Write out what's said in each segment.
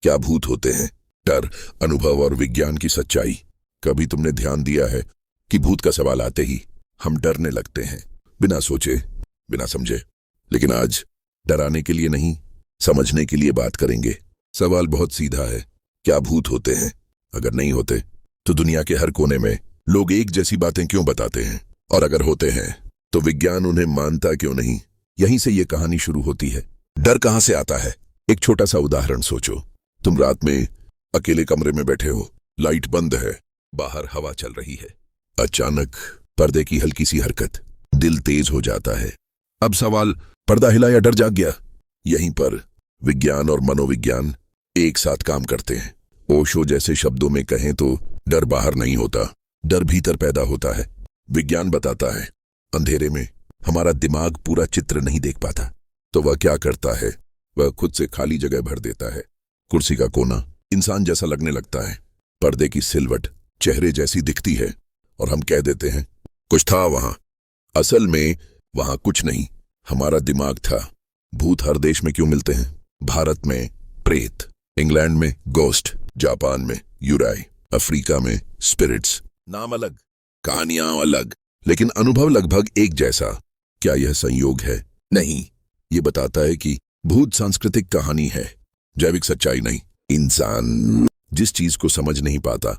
क्या भूत होते हैं? डर, अनुभव और विज्ञान की सच्चाई। कभी तुमने ध्यान दिया है कि भूत का सवाल आते ही हम डरने लगते हैं, बिना सोचे, बिना समझे। लेकिन आज डराने के लिए नहीं, समझने के लिए बात करेंगे। सवाल बहुत सीधा है, क्या भूत होते हैं? अगर नहीं होते तो दुनिया के हर कोने में लोग एक जैसी बातें क्यों बताते हैं? और अगर होते हैं तो विज्ञान उन्हें मानता क्यों नहीं? यहीं से ये कहानी शुरू होती है। डर कहां से आता है? एक छोटा सा उदाहरण सोचो। तुम रात में अकेले कमरे में बैठे हो, लाइट बंद है, बाहर हवा चल रही है। अचानक पर्दे की हल्की सी हरकत, दिल तेज हो जाता है। अब सवाल, पर्दा हिला या डर जाग गया? यहीं पर विज्ञान और मनोविज्ञान एक साथ काम करते हैं। ओशो जैसे शब्दों में कहें तो डर बाहर नहीं होता, डर भीतर पैदा होता है। विज्ञान बताता है अंधेरे में हमारा दिमाग पूरा चित्र नहीं देख पाता, तो वह क्या करता है? वह खुद से खाली जगह भर देता है। कुर्सी का कोना इंसान जैसा लगने लगता है, पर्दे की सिलवट चेहरे जैसी दिखती है, और हम कह देते हैं कुछ था वहां। असल में वहां कुछ नहीं, हमारा दिमाग था। भूत हर देश में क्यों मिलते हैं? भारत में प्रेत, इंग्लैंड में गोस्ट, जापान में यूराई, अफ्रीका में स्पिरिट्स। नाम अलग, कहानियां अलग, लेकिन अनुभव लगभग एक जैसा। क्या यह संयोग है? नहीं, ये बताता है कि भूत सांस्कृतिक कहानी है, जैविक सच्चाई नहीं। इंसान जिस चीज को समझ नहीं पाता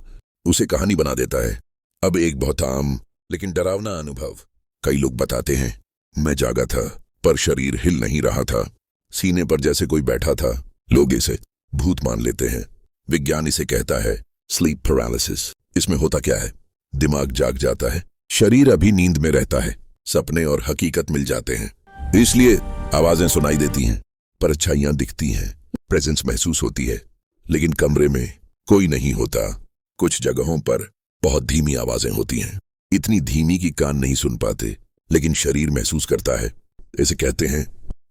उसे कहानी बना देता है। अब एक बहुत आम लेकिन डरावना अनुभव। कई लोग बताते हैं मैं जागा था पर शरीर हिल नहीं रहा था, सीने पर जैसे कोई बैठा था। लोग इसे भूत मान लेते हैं। विज्ञान इसे कहता है स्लीप पैरालिसिस। इसमें होता क्या है? दिमाग जाग जाता है, शरीर अभी नींद में रहता है, सपने और हकीकत मिल जाते हैं। इसलिए आवाजें सुनाई देती हैं, परछाइयां दिखती हैं, प्रेजेंस महसूस होती है, लेकिन कमरे में कोई नहीं होता। कुछ जगहों पर बहुत धीमी आवाजें होती हैं, इतनी धीमी कि कान नहीं सुन पाते, लेकिन शरीर महसूस करता है। इसे कहते हैं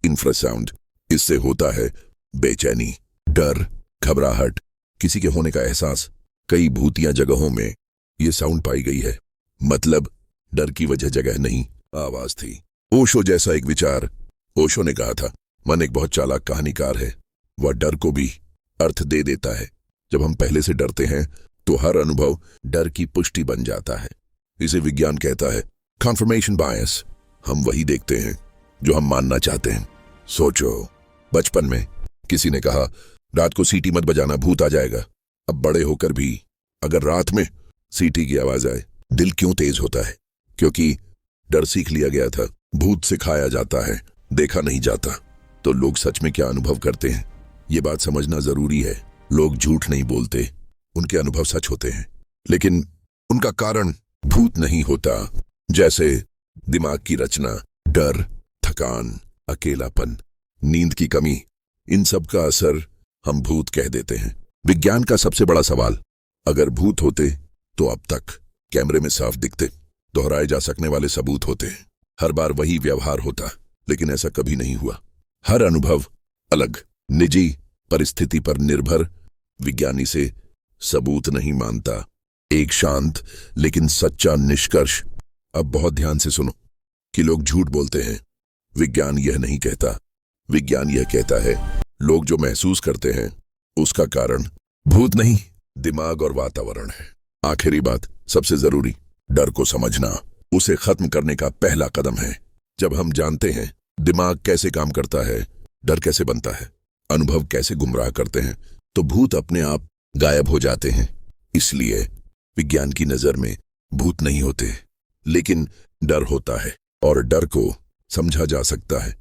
इंफ्रासाउंड। इससे होता है बेचैनी, डर, घबराहट, किसी के होने का एहसास। कई भूतिया जगहों में ये साउंड पाई गई है। मतलब डर की वजह जगह नहीं, आवाज थी। ओशो जैसा एक विचार। ओशो ने कहा था मन एक बहुत चालाक कहानीकार है, वह डर को भी अर्थ दे देता है। जब हम पहले से डरते हैं तो हर अनुभव डर की पुष्टि बन जाता है। इसे विज्ञान कहता है कन्फर्मेशन बायस। हम वही देखते हैं जो हम मानना चाहते हैं। सोचो, बचपन में किसी ने कहा रात को सीटी मत बजाना, भूत आ जाएगा। अब बड़े होकर भी अगर रात में सीटी की आवाज आए, दिल क्यों तेज होता है? क्योंकि डर सीख लिया गया था। भूत सिखाया जाता है, देखा नहीं जाता। तो लोग सच में क्या अनुभव करते हैं, ये बात समझना जरूरी है। लोग झूठ नहीं बोलते, उनके अनुभव सच होते हैं, लेकिन उनका कारण भूत नहीं होता। जैसे दिमाग की रचना, डर, थकान, अकेलापन, नींद की कमी, इन सब का असर हम भूत कह देते हैं। विज्ञान का सबसे बड़ा सवाल, अगर भूत होते तो अब तक कैमरे में साफ दिखते, दोहराए जा सकने वाले सबूत होते, हर बार वही व्यवहार होता, लेकिन ऐसा कभी नहीं हुआ। हर अनुभव अलग, निजी, परिस्थिति पर निर्भर। विज्ञान इसे सबूत नहीं मानता। एक शांत लेकिन सच्चा निष्कर्ष। अब बहुत ध्यान से सुनो कि लोग झूठ बोलते हैं। विज्ञान यह नहीं कहता। विज्ञान यह कहता है लोग जो महसूस करते हैं उसका कारण भूत नहीं, दिमाग और वातावरण है। आखिरी बात, सबसे जरूरी, डर को समझना उसे खत्म करने का पहला कदम है। जब हम जानते हैं दिमाग कैसे काम करता है, डर कैसे बनता है, अनुभव कैसे गुमराह करते हैं, तो भूत अपने आप गायब हो जाते हैं। इसलिए विज्ञान की नजर में भूत नहीं होते, लेकिन डर होता है, और डर को समझा जा सकता है